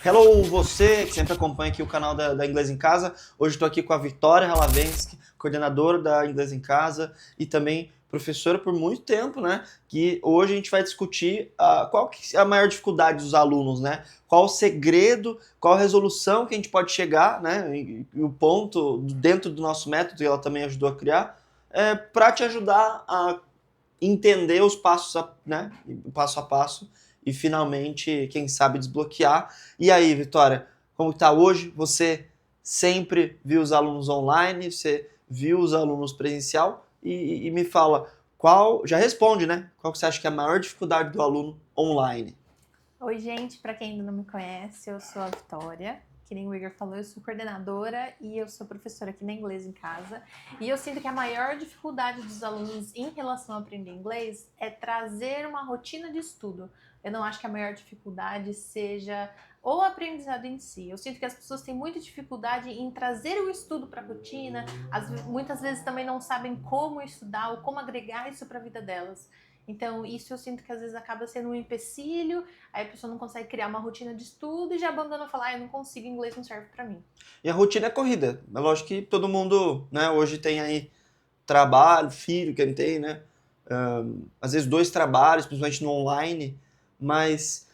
Hello, você que sempre acompanha aqui o canal da Inglês em Casa. Hoje estou aqui com a Vitória Halavensky, coordenadora da Inglês em Casa e também professora por muito tempo, né? Que hoje a gente vai discutir qual que é a maior dificuldade dos alunos, né? Qual o segredo, qual a resolução que a gente pode chegar, né? E o ponto dentro do nosso método, que ela também ajudou a criar, para te ajudar a entender os passos, né? Passo a passo e finalmente, quem sabe, desbloquear. E aí, Vitória, como está hoje? Você sempre viu os alunos online, você viu os alunos presencial e me fala, já responde, né? Qual que você acha que é a maior dificuldade do aluno online? Oi, gente, para quem ainda não me conhece, eu sou a Vitória. Que nem o Igor falou, eu sou coordenadora e eu sou professora aqui na Inglês em Casa. E eu sinto que a maior dificuldade dos alunos em relação a aprender inglês é trazer uma rotina de estudo. Eu não acho que a maior dificuldade seja o aprendizado em si. Eu sinto que as pessoas têm muita dificuldade em trazer o estudo para a rotina, muitas vezes também não sabem como estudar ou como agregar isso para a vida delas. Então, isso eu sinto que às vezes acaba sendo um empecilho, aí a pessoa não consegue criar uma rotina de estudo e já abandona e fala, eu não consigo, inglês não serve pra mim. E a rotina é corrida. É lógico que todo mundo, né, hoje tem aí trabalho, filho, quem tem, né? Às vezes dois trabalhos, principalmente no online, mas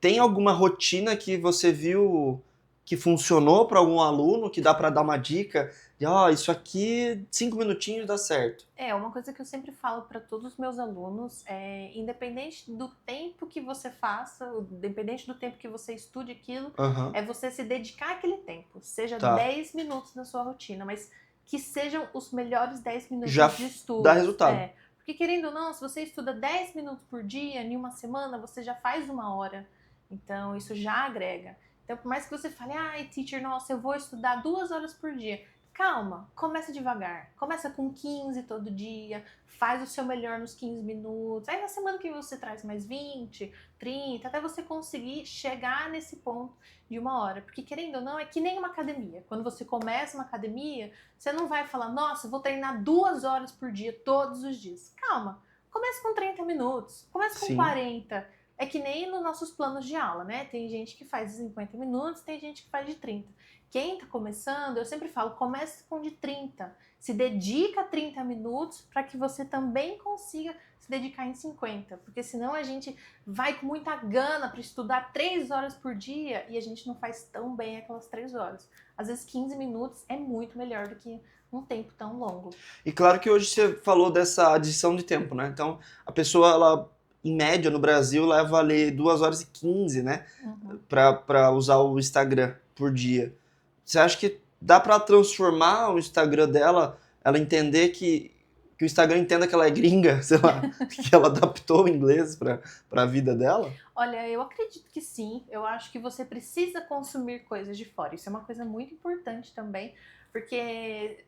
tem alguma rotina que você viu que funcionou para algum aluno, que dá para dar uma dica de, isso aqui, 5 minutinhos dá certo. Uma coisa que eu sempre falo para todos os meus alunos é, independente do tempo que você faça, independente do tempo que você estude aquilo, Aham, é você se dedicar àquele tempo, seja tá. 10 minutos na sua rotina, mas que sejam os melhores 10 Já minutos de dá estudo. resultado. Porque querendo ou não, se você estuda 10 minutos por dia, em uma semana, você já faz uma hora. Então, isso já agrega. Então, por mais que você fale, ai, teacher, nossa, eu vou estudar 2 horas por dia. Calma, começa devagar. Começa com 15 todo dia, faz o seu melhor nos 15 minutos. Aí na semana que você traz mais 20, 30, até você conseguir chegar nesse ponto de uma hora. Porque querendo ou não, é que nem uma academia. Quando você começa uma academia, você não vai falar, nossa, vou treinar 2 horas por dia, todos os dias. Calma, comece com 30 minutos, comece com Sim. 40. É que nem nos nossos planos de aula, né? Tem gente que faz de 50 minutos, tem gente que faz de 30. Quem tá começando, eu sempre falo, comece com de 30. Se dedica a 30 minutos para que você também consiga se dedicar em 50. Porque senão a gente vai com muita gana para estudar 3 horas por dia e a gente não faz tão bem aquelas 3 horas. Às vezes 15 minutos é muito melhor do que um tempo tão longo. E claro que hoje você falou dessa adição de tempo, né? Então, a pessoa, ela, em média, no Brasil, leva ali 2 horas e 15, né? Uhum. Para usar o Instagram por dia. Você acha que dá para transformar o Instagram dela, ela entender que o Instagram entenda que ela é gringa, sei lá, que ela adaptou o inglês para a vida dela? Olha, eu acredito que sim. Eu acho que você precisa consumir coisas de fora. Isso é uma coisa muito importante também, porque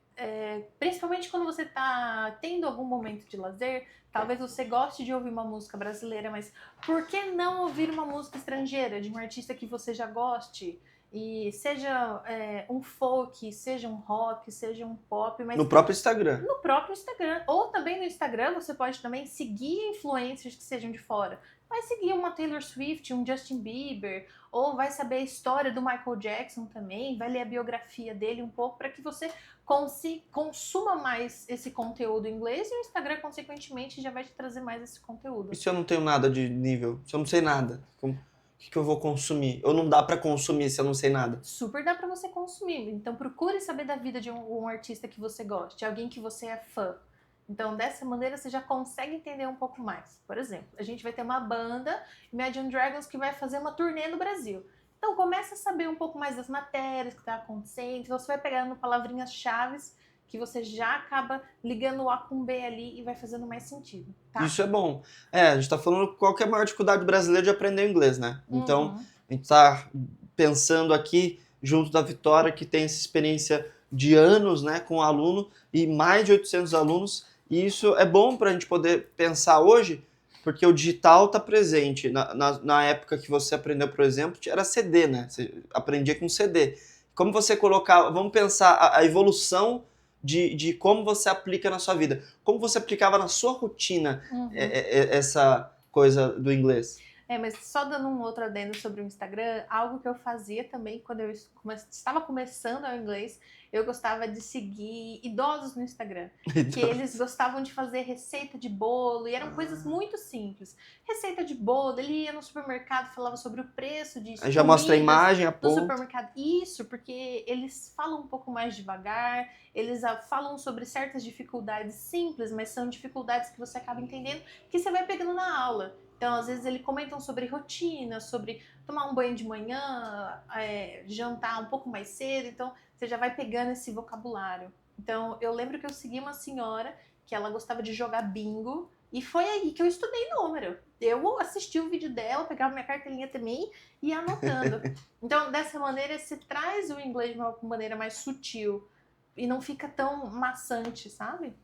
principalmente quando você está tendo algum momento de lazer, talvez você goste de ouvir uma música brasileira, mas por que não ouvir uma música estrangeira de um artista que você já goste? E seja um folk, seja um rock, seja um pop, mas No próprio Instagram. no próprio Instagram. Ou também no Instagram você pode também seguir influencers que sejam de fora. Vai seguir uma Taylor Swift, um Justin Bieber, ou vai saber a história do Michael Jackson também, vai ler a biografia dele um pouco para que você consuma mais esse conteúdo em inglês e o Instagram, consequentemente, já vai te trazer mais esse conteúdo. E se eu não tenho nada de nível? Se eu não sei nada? O que eu vou consumir? Ou não dá para consumir se eu não sei nada? Super dá para você consumir. Então procure saber da vida de um artista que você goste, alguém que você é fã. Então, dessa maneira, você já consegue entender um pouco mais. Por exemplo, a gente vai ter uma banda, Imagine Dragons, que vai fazer uma turnê no Brasil. Então, começa a saber um pouco mais das matérias que está acontecendo. Então, você vai pegando palavrinhas-chave que você já acaba ligando o A com B ali e vai fazendo mais sentido, tá? Isso é bom. A gente tá falando qual que é a maior dificuldade do brasileiro de aprender inglês, né? Então, Uhum. a gente tá pensando aqui, junto da Vitória, que tem essa experiência de anos, né, com o aluno, e mais de 800 alunos, e isso é bom para a gente poder pensar hoje, porque o digital está presente. Na época que você aprendeu, por exemplo, era CD, né? Você aprendia com CD. Como você colocava, vamos pensar a evolução de como você aplica na sua vida. Como você aplicava na sua rotina Uhum. essa coisa do inglês? Mas só dando um outro adendo sobre o Instagram, algo que eu fazia também quando eu estava começando o inglês, eu gostava de seguir idosos no Instagram. Que eles gostavam de fazer receita de bolo e eram coisas muito simples. Receita de bolo, ele ia no supermercado, falava sobre o preço de Aí já mostra a imagem, a no ponto. supermercado. Isso, porque eles falam um pouco mais devagar, eles falam sobre certas dificuldades simples, mas são dificuldades que você acaba entendendo que você vai pegando na aula. Então, às vezes, eles comentam sobre rotina, sobre tomar um banho de manhã, jantar um pouco mais cedo. Então, você já vai pegando esse vocabulário. Então, eu lembro que eu segui uma senhora que ela gostava de jogar bingo e foi aí que eu estudei número. Eu assisti o vídeo dela, pegava minha cartelinha também e ia anotando. Então, dessa maneira, você traz o inglês de uma maneira mais sutil e não fica tão maçante, sabe?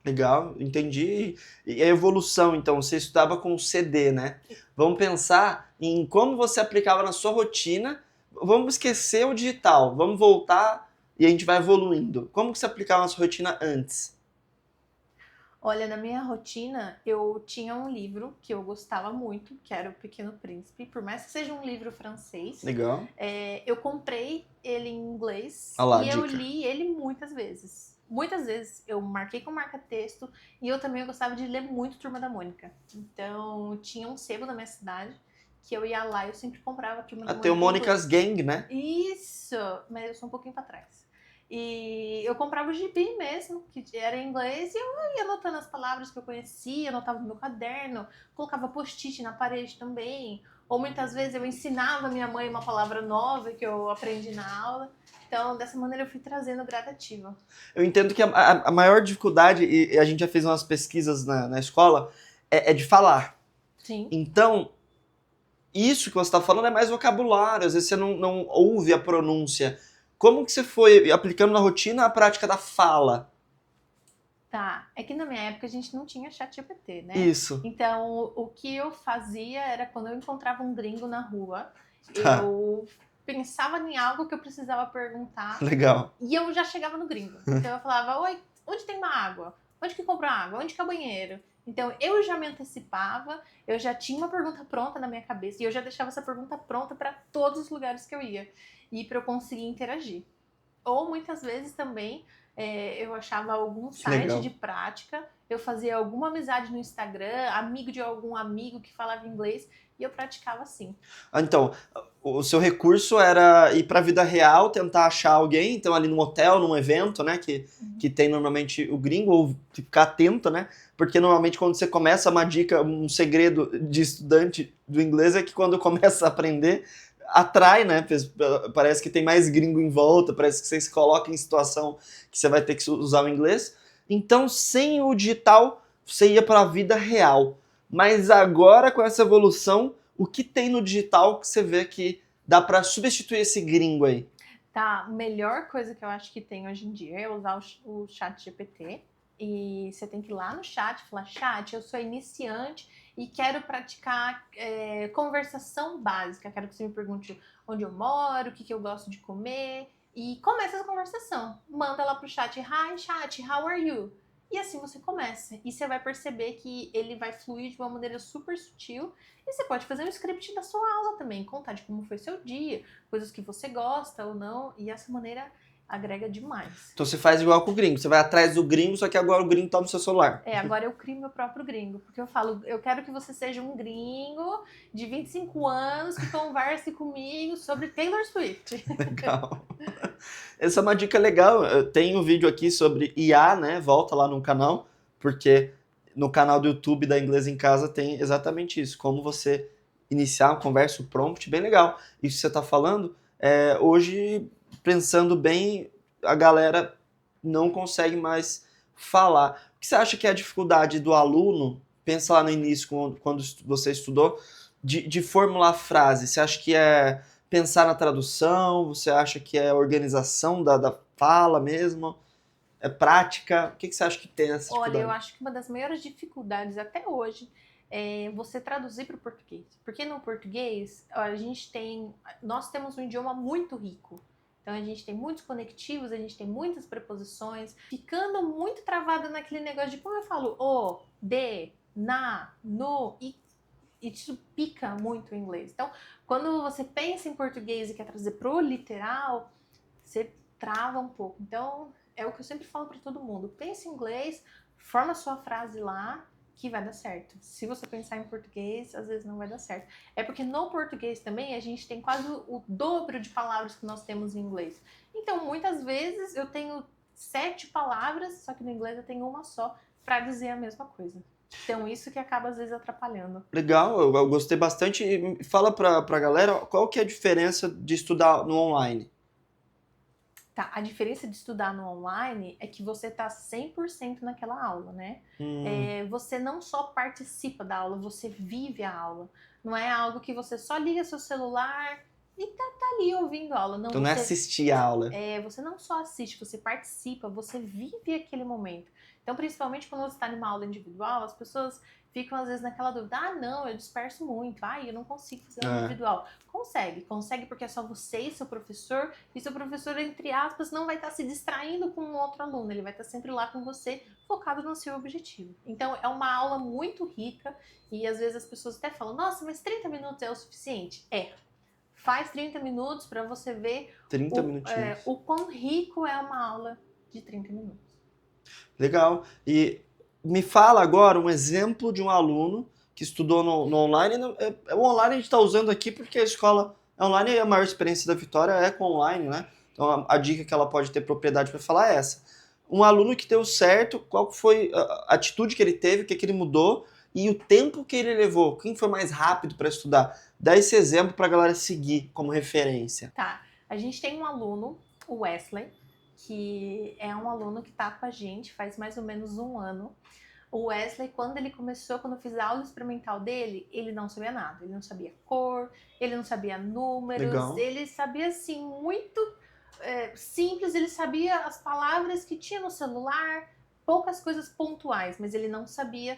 Legal, entendi. E a evolução, então, você estudava com CD, né? Vamos pensar em como você aplicava na sua rotina. Vamos esquecer o digital, vamos voltar e a gente vai evoluindo. Como que você aplicava na sua rotina antes? Olha, na minha rotina, eu tinha um livro que eu gostava muito, que era O Pequeno Príncipe, por mais que seja um livro francês. Legal. Eu comprei ele em inglês Olha lá, e eu dica. li ele muitas vezes. Muitas vezes eu marquei com marca-texto e eu também gostava de ler muito Turma da Mônica. Então, tinha um sebo na minha cidade que eu ia lá e eu sempre comprava Turma da Até o Mônica em Mônica's inglês. Gang, né? Isso, mas eu sou um pouquinho pra trás. E eu comprava o gibi mesmo, que era em inglês, e eu ia anotando as palavras que eu conhecia, anotava no meu caderno, colocava post-it na parede também. Ou muitas vezes eu ensinava minha mãe uma palavra nova que eu aprendi na aula. Então, dessa maneira eu fui trazendo gradativa. Eu entendo que a maior dificuldade, e a gente já fez umas pesquisas na escola, é de falar. Sim. Então, isso que você está falando é mais vocabulário, às vezes você não ouve a pronúncia. Como que você foi aplicando na rotina a prática da fala? Tá, é que na minha época a gente não tinha chat GPT, né? Isso. Então, o que eu fazia era quando eu encontrava um gringo na rua, Tá. eu pensava em algo que eu precisava perguntar Legal. e eu já chegava no gringo. Então eu falava, oi, onde tem uma água? Onde que compra água? Onde que é o banheiro? Então eu já me antecipava, eu já tinha uma pergunta pronta na minha cabeça e eu já deixava essa pergunta pronta para todos os lugares que eu ia e para eu conseguir interagir. Ou muitas vezes também eu achava algum Que site legal. de prática, eu fazia alguma amizade no Instagram, amigo de algum amigo que falava inglês e eu praticava assim. Então, o seu recurso era ir para a vida real, tentar achar alguém, então ali num hotel, num evento, né, que tem normalmente o gringo, ou ficar atento, né, porque normalmente quando você começa uma dica, um segredo de estudante do inglês é que quando começa a aprender, atrai, né, parece que tem mais gringo em volta, parece que você se coloca em situação que você vai ter que usar o inglês. Então, sem o digital, você ia para a vida real. Mas agora, com essa evolução, o que tem no digital que você vê que dá para substituir esse gringo aí? Tá, a melhor coisa que eu acho que tem hoje em dia é usar o chat GPT. E você tem que ir lá no chat e falar, chat, eu sou iniciante e quero praticar conversação básica. Quero que você me pergunte onde eu moro, o que eu gosto de comer. E começa essa conversação. Manda lá pro chat, hi chat, how are you? E assim você começa. E você vai perceber que ele vai fluir de uma maneira super sutil. E você pode fazer um script da sua aula também, contar de como foi seu dia, coisas que você gosta ou não. E essa maneira agrega demais. Então você faz igual com o gringo, você vai atrás do gringo, só que agora o gringo tá no seu celular. Agora eu crio meu próprio gringo, porque eu falo, eu quero que você seja um gringo de 25 anos que converse comigo sobre Taylor Swift. Legal. Essa é uma dica legal. Eu tenho um vídeo aqui sobre IA, né? Volta lá no canal, porque no canal do YouTube da Inglês em Casa tem exatamente isso. Como você iniciar uma conversa, o prompt, bem legal. Isso que você está falando, hoje, pensando bem, a galera não consegue mais falar. O que você acha que é a dificuldade do aluno, pensa lá no início, quando você estudou, de formular frase? Você acha que é pensar na tradução? Você acha que é organização da fala mesmo? É prática? O que você acha que tem essa dificuldade? Olha, eu acho que uma das maiores dificuldades até hoje é você traduzir para o português. Porque no português, nós temos um idioma muito rico. Então a gente tem muitos conectivos, a gente tem muitas preposições, ficando muito travada naquele negócio de como eu falo o, de, na, no, e isso pica muito o inglês. Então, quando você pensa em português e quer trazer pro literal, você trava um pouco. Então, é o que eu sempre falo para todo mundo. Pense em inglês, forma a sua frase lá, que vai dar certo. Se você pensar em português, às vezes não vai dar certo. É porque no português também a gente tem quase o dobro de palavras que nós temos em inglês. Então, muitas vezes eu tenho 7 palavras, só que no inglês eu tenho uma só para dizer a mesma coisa. Então, isso que acaba às vezes atrapalhando. Legal, eu gostei bastante. E fala pra galera qual que é a diferença de estudar no online. Tá, a diferença de estudar no online é que você tá 100% naquela aula, né? Você não só participa da aula, você vive a aula. Não é algo que você só liga seu celular e tá ali ouvindo a aula. Não, Então não é assistir a aula. você não só assiste, você participa, você vive aquele momento. Então, principalmente quando você está numa aula individual, as pessoas ficam às vezes naquela dúvida, não, eu disperso muito, eu não consigo fazer aula individual. Consegue porque é só você e seu professor entre aspas, não vai estar se distraindo com um outro aluno, ele vai estar sempre lá com você, focado no seu objetivo. Então, é uma aula muito rica e às vezes as pessoas até falam, nossa, mas 30 minutos é o suficiente? Faz 30 minutos para você ver 30 minutinhos. O quão rico é uma aula de 30 minutos. Legal. E me fala agora um exemplo de um aluno que estudou no online. O online a gente está usando aqui porque a escola online e a maior experiência da Vitória é com online, né? Então a dica que ela pode ter propriedade para falar é essa. Um aluno que deu certo, qual foi a atitude que ele teve, o que ele mudou e o tempo que ele levou, quem foi mais rápido para estudar. Dá esse exemplo para a galera seguir como referência. Tá, a gente tem um aluno, o Wesley, que é um aluno que tá com a gente faz mais ou menos 1 ano. O Wesley, quando eu fiz a aula experimental dele, ele não sabia nada. Ele não sabia cor, ele não sabia números, Legal. Ele sabia, assim, muito simples, ele sabia as palavras que tinha no celular, poucas coisas pontuais, mas ele não sabia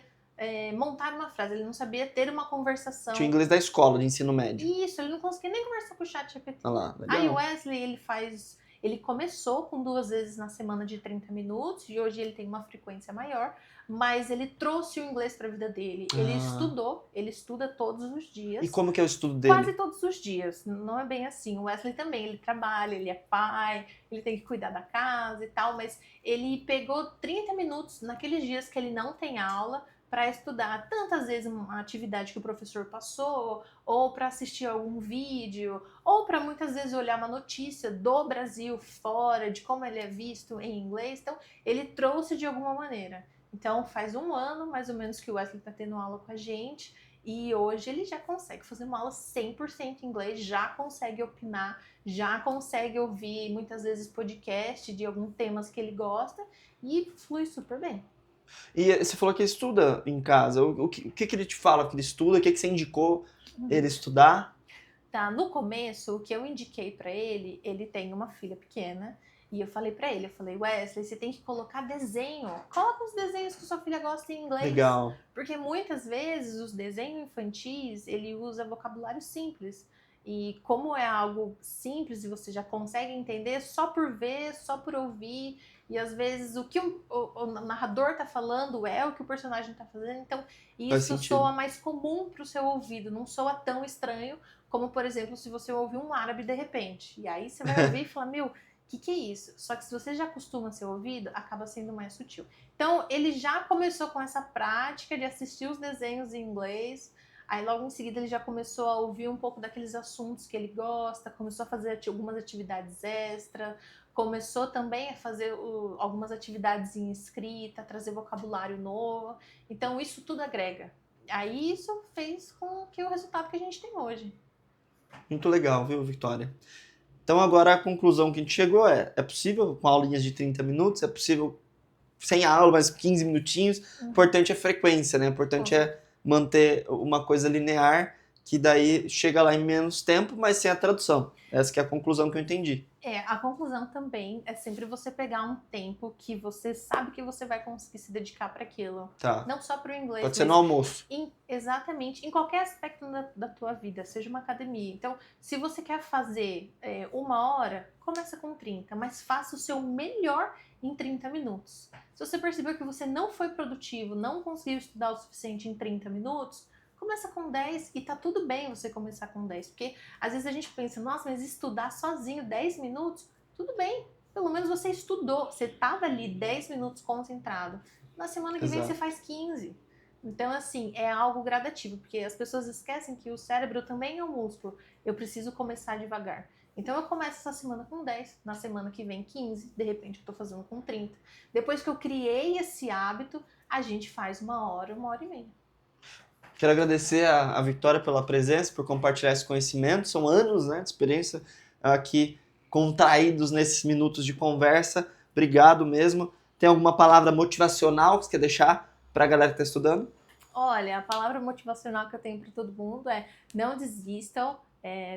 montar uma frase, ele não sabia ter uma conversação. Tinha o inglês da escola, de ensino médio. Isso, ele não conseguia nem conversar com o chat GPT. Olha lá, legal. Aí o Wesley, ele começou com 2 vezes na semana de 30 minutos e hoje ele tem uma frequência maior, mas ele trouxe o inglês para a vida dele. Ele estuda todos os dias. E como que é o estudo dele? Quase todos os dias, não é bem assim. O Wesley também, ele trabalha, ele é pai, ele tem que cuidar da casa e tal, mas ele pegou 30 minutos naqueles dias que ele não tem aula para estudar tantas vezes uma atividade que o professor passou, ou para assistir algum vídeo, ou para muitas vezes olhar uma notícia do Brasil fora, de como ele é visto em inglês. Então, ele trouxe de alguma maneira. Então, faz 1 ano, mais ou menos, que o Wesley está tendo aula com a gente, e hoje ele já consegue fazer uma aula 100% em inglês, já consegue opinar, já consegue ouvir, muitas vezes, podcast de alguns temas que ele gosta, e flui super bem. E você falou que ele estuda em casa. O que ele te fala que ele estuda? O que você indicou ele estudar? Tá, no começo, o que eu indiquei pra ele, ele tem uma filha pequena, e eu falei pra ele, Wesley, você tem que colocar desenho. Coloca os desenhos que sua filha gosta em inglês. Legal. Porque muitas vezes os desenhos infantis, ele usa vocabulário simples. E como é algo simples e você já consegue entender só por ver, só por ouvir, e às vezes o que o narrador tá falando é o que o personagem tá fazendo, então isso soa mais comum pro seu ouvido, não soa tão estranho como, por exemplo, se você ouvir um árabe de repente. E aí você vai ouvir e falar, meu, o que é isso? Só que se você já acostuma seu ouvido, acaba sendo mais sutil. Então ele já começou com essa prática de assistir os desenhos em inglês. Aí logo em seguida ele já começou a ouvir um pouco daqueles assuntos que ele gosta, começou a fazer algumas atividades extra, começou também a fazer algumas atividades em escrita, trazer vocabulário novo. Então isso tudo agrega. Aí isso fez com que o resultado que a gente tem hoje. Muito legal, viu, Vitória? Então agora a conclusão que a gente chegou é possível com aulinhas de 30 minutos, é possível sem aula, mas 15 minutinhos. O importante é frequência, né? O importante é manter uma coisa linear, que daí chega lá em menos tempo, mas sem a tradução. Essa que é a conclusão que eu entendi. A conclusão também é sempre você pegar um tempo que você sabe que você vai conseguir se dedicar para aquilo. Tá. Não só para o inglês. Pode ser no almoço. Exatamente, em qualquer aspecto da tua vida, seja uma academia. Então, se você quer fazer 1 hora, começa com 30, mas faça o seu melhor em 30 minutos. Se você percebeu que você não foi produtivo, não conseguiu estudar o suficiente em 30 minutos, Começa com 10 e tá tudo bem você começar com 10. Porque às vezes a gente pensa, nossa, mas estudar sozinho 10 minutos, tudo bem. Pelo menos você estudou, você tava ali 10 minutos concentrado. Na semana que vem Exato. você faz 15. Então, assim, é algo gradativo, porque as pessoas esquecem que o cérebro também é um músculo. Eu preciso começar devagar. Então, eu começo essa semana com 10, na semana que vem 15, de repente eu tô fazendo com 30. Depois que eu criei esse hábito, a gente faz 1 hora e meia. Quero agradecer a Vitória pela presença, por compartilhar esse conhecimento. São anos, né, de experiência aqui contraídos nesses minutos de conversa. Obrigado mesmo. Tem alguma palavra motivacional que você quer deixar para a galera que está estudando? Olha, a palavra motivacional que eu tenho para todo mundo é: não desistam,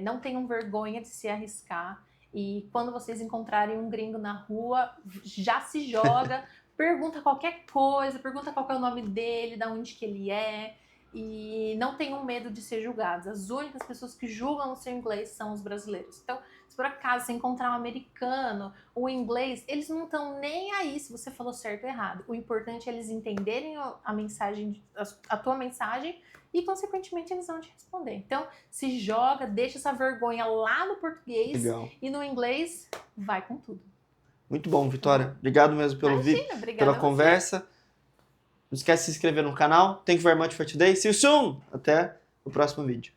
não tenham vergonha de se arriscar. E quando vocês encontrarem um gringo na rua, já se joga, pergunta qualquer coisa, pergunta qual que é o nome dele, da onde que ele é. E não tenham medo de ser julgados. As únicas pessoas que julgam o seu inglês são os brasileiros. Então, se por acaso você encontrar um americano, o inglês, eles não estão nem aí se você falou certo ou errado. O importante é eles entenderem a mensagem, a tua mensagem, e consequentemente eles vão te responder. Então, se joga, deixa essa vergonha lá no português. Legal. E no inglês, vai com tudo. Muito bom, Vitória. Obrigado mesmo pelo vídeo, Obrigada pela a você. conversa. Não esquece de se inscrever no canal. Thank you very much for today. See you soon! Até o próximo vídeo.